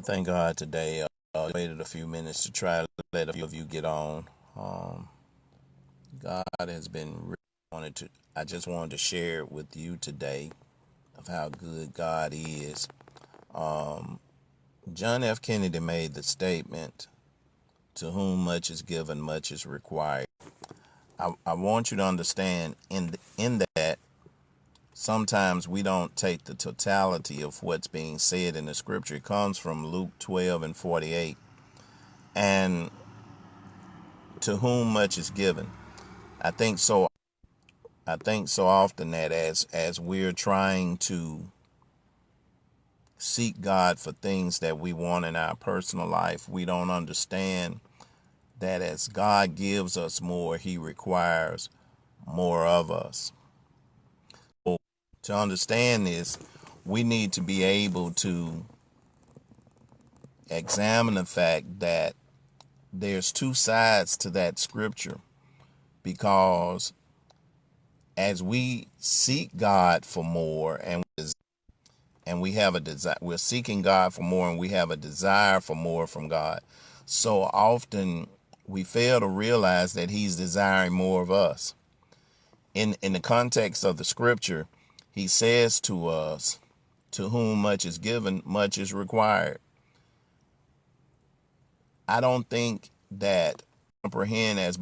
Thank God today. I waited a few minutes to try to let a few of you get on. Um, God has been really wanted to. I just wanted to share with you today of how good God is. Um, John F. Kennedy made the statement, "To whom much is given, much is required." I want you to understand in that sometimes we don't take the totality of what's being said in the scripture. It comes from Luke 12:48, and to whom much is given. I think so. I think so often that as we're trying to seek God for things that we want in our personal life, we don't understand that as God gives us more, He requires more of us. So to understand this, we need to be able to examine the fact that there's two sides to that scripture, because as we seek God for more and we have a desire, we're seeking God for more and we have a desire for more from God, so often we fail to realize that He's desiring more of us. In the context of the scripture, He says to us, to whom much is given, much is required. I don't think that comprehend as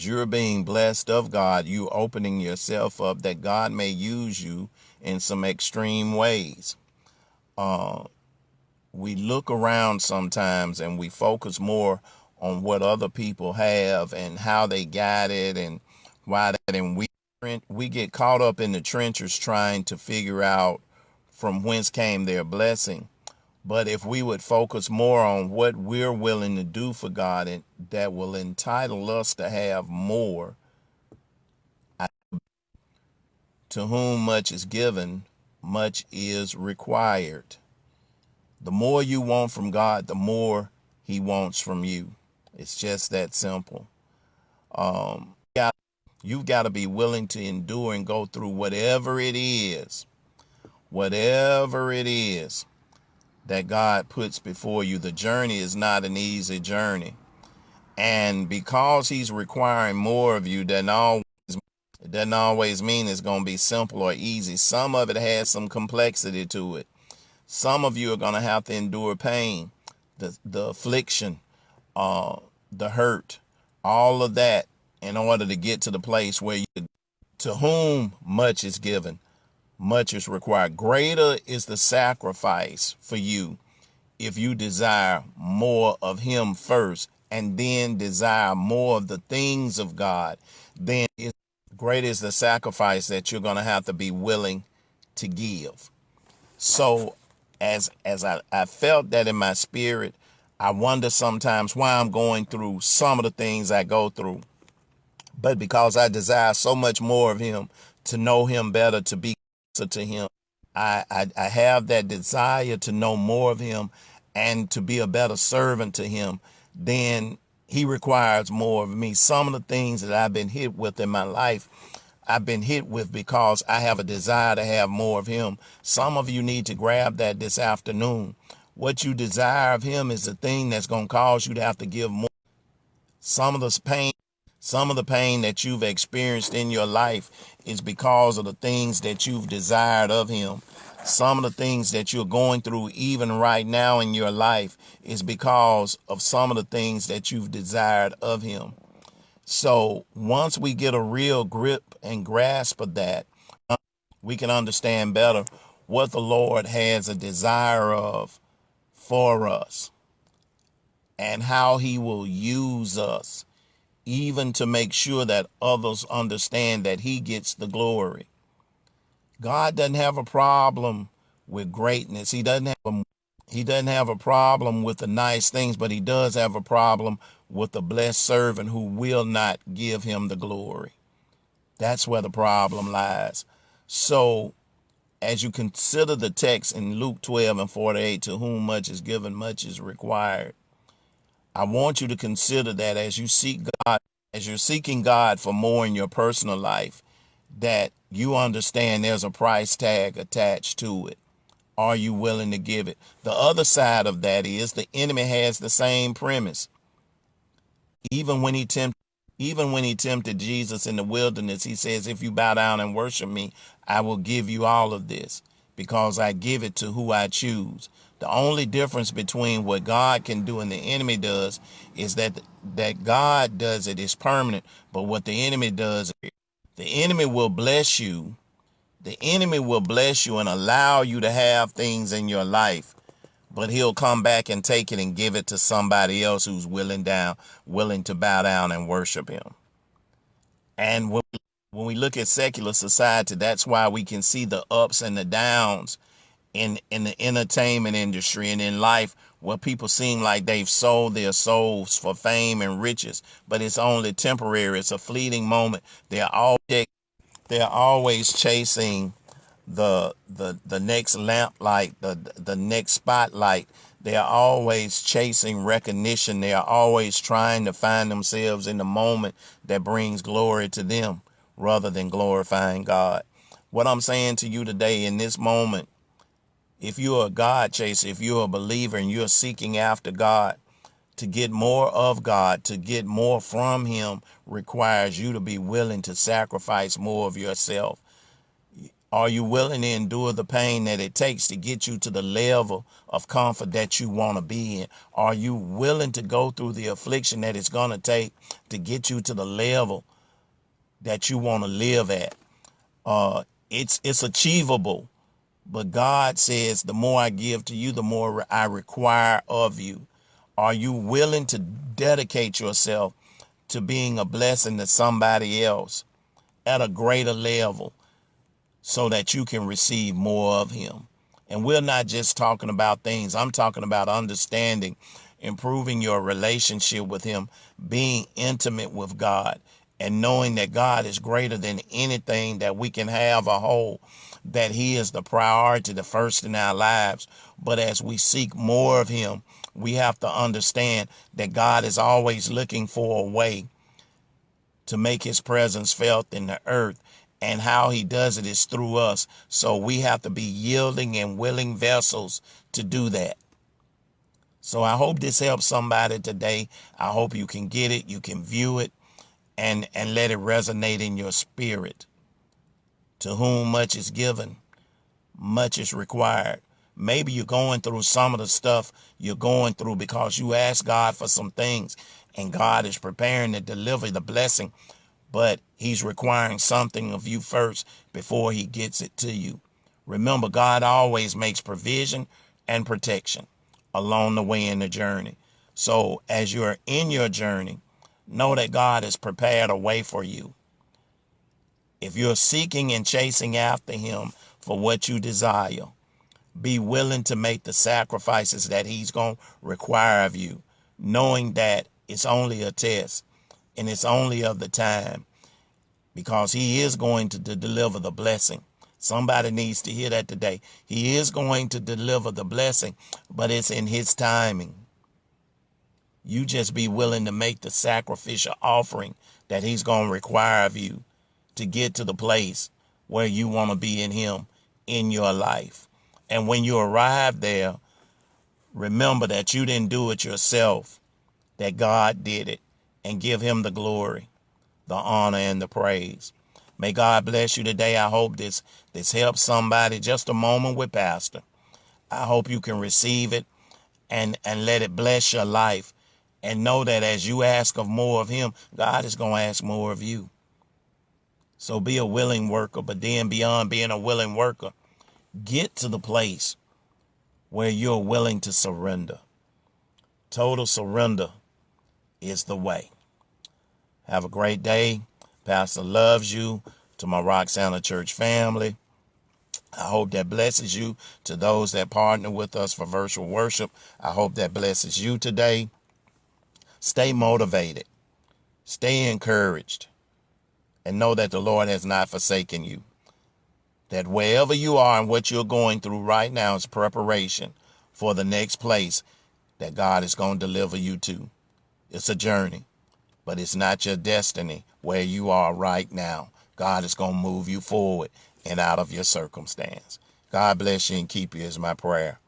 you're being blessed of God, you opening yourself up that God may use you in some extreme ways. We look around sometimes and we focus more on what other people have and how they got it and why that, and we get caught up in the trenches trying to figure out from whence came their blessing. But if we would focus more on what we're willing to do for God, and that will entitle us to have more. To whom much is given, much is required. The more you want from God, the more He wants from you. It's just that simple. You've got to be willing to endure and go through whatever it is that God puts before you. The journey is not an easy journey. And because He's requiring more of you, it doesn't always mean it's going to be simple or easy. Some of it has some complexity to it. Some of you are going to have to endure pain, the affliction, the hurt, all of that in order to get to the place where to whom much is given, much is required. Greater is the sacrifice for you if you desire more of Him first and then desire more of the things of God. Then great is the sacrifice that you're going to have to be willing to give. So as I felt that in my spirit, I wonder sometimes why I'm going through some of the things I go through. But because I desire so much more of Him, to know Him better, to be closer to Him, I have that desire to know more of Him and to be a better servant to Him. Then He requires more of me. Some of the things that I've been hit with in my life, I've been hit with because I have a desire to have more of Him. Some of you need to grab that this afternoon. What you desire of Him is the thing that's going to cause you to have to give more. Some of the pain that you've experienced in your life is because of the things that you've desired of Him. Some of the things that you're going through even right now in your life is because of some of the things that you've desired of Him. So once we get a real grip and grasp of that, we can understand better what the Lord has a desire of for us and how He will use us, even to make sure that others understand that He gets the glory. God doesn't have a problem with greatness. He doesn't have a problem with the nice things, but He does have a problem with the blessed servant who will not give Him the glory. That's where the problem lies. So as you consider the text in Luke 12:48, to whom much is given, much is required, I want you to consider that as you seek God, as you're seeking God for more in your personal life, that you understand there's a price tag attached to it. Are you willing to give it? The other side of that is the enemy has the same premise. Even when he tempted Jesus in the wilderness, he says, if you bow down and worship me, I will give you all of this because I give it to who I choose. The only difference between what God can do and the enemy does is that God does it is permanent, but what the enemy does, the enemy will bless you. The enemy will bless you and allow you to have things in your life, but he'll come back and take it and give it to somebody else who's willing to bow down and worship him. And when we look at secular society, that's why we can see the ups and the downs in the entertainment industry and in life, where people seem like they've sold their souls for fame and riches, but it's only temporary. It's a fleeting moment. They're always chasing the next lamplight, the next spotlight. They are always chasing recognition. They are always trying to find themselves in the moment that brings glory to them rather than glorifying God. What I'm saying to you today in this moment, if you're a God chaser, if you're a believer and you're seeking after God, to get more of God, to get more from him requires you to be willing to sacrifice more of yourself. Are you willing to endure the pain that it takes to get you to the level of comfort that you want to be in? Are you willing to go through the affliction that it's going to take to get you to the level that you want to live at? It's achievable, but God says the more I give to you, the more I require of you. Are you willing to dedicate yourself to being a blessing to somebody else at a greater level, so that you can receive more of him? And we're not just talking about things. I'm talking about understanding, improving your relationship with him, being intimate with God, and knowing that God is greater than anything that we can have or hold, that he is the priority, the first in our lives. But as we seek more of him, we have to understand that God is always looking for a way to make his presence felt in the earth. And how he does it is through us. So we have to be yielding and willing vessels to do that. So I hope this helps somebody today. I hope you can get it, you can view it, and let it resonate in your spirit. To whom much is given, much is required. Maybe you're going through some of the stuff you're going through because you asked God for some things, and God is preparing to deliver the blessing, but he's requiring something of you first before he gets it to you. Remember, God always makes provision and protection along the way in the journey. So as you're in your journey, know that God has prepared a way for you. If you're seeking and chasing after him for what you desire, be willing to make the sacrifices that he's going to require of you, knowing that it's only a test and it's only of the time, because he is going to deliver the blessing. Somebody needs to hear that today. He is going to deliver the blessing, but it's in his timing. You just be willing to make the sacrificial offering that he's going to require of you to get to the place where you want to be in him in your life. And when you arrive there, remember that you didn't do it yourself, that God did it, and give him the glory, the honor, and the praise. May God bless you today. I hope this helps somebody. Just a moment with Pastor. I hope you can receive it and let it bless your life. And know that as you ask of more of him, God is going to ask more of you. So be a willing worker, but then beyond being a willing worker, get to the place where you're willing to surrender. Total surrender is the way. Have a great day. Pastor loves you. To my Roxanna Church family, I hope that blesses you. To those that partner with us for virtual worship, I hope that blesses you today. Stay motivated. Stay encouraged. And know that the Lord has not forsaken you. That wherever you are and what you're going through right now is preparation for the next place that God is going to deliver you to. It's a journey, but it's not your destiny where you are right now. God is going to move you forward and out of your circumstance. God bless you and keep you is my prayer.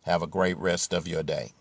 Have a great rest of your day.